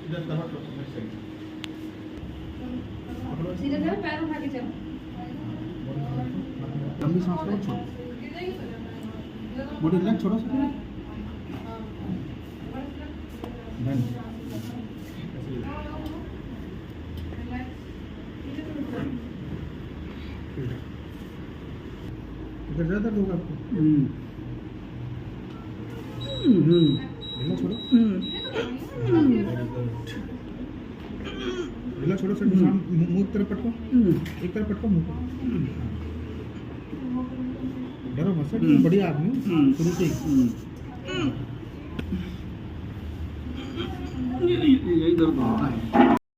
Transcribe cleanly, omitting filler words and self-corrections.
इधर दबा लो साइड सीधे जाओ, पैर उठा के चलो। लंबी सांस लो, छोड़ो बॉडी रिलैक्स, छोड़ो डन। इधर ज़्यादा दर्द होगा आपको। ढीला छोड़ो। ढीला छोड़ो सर, मुंह की तरफ पटको, एक तरफ पटको मुंह को। डरो मत सर, बढ़िया आदमी शुरू से ही। यही दर्द होता है।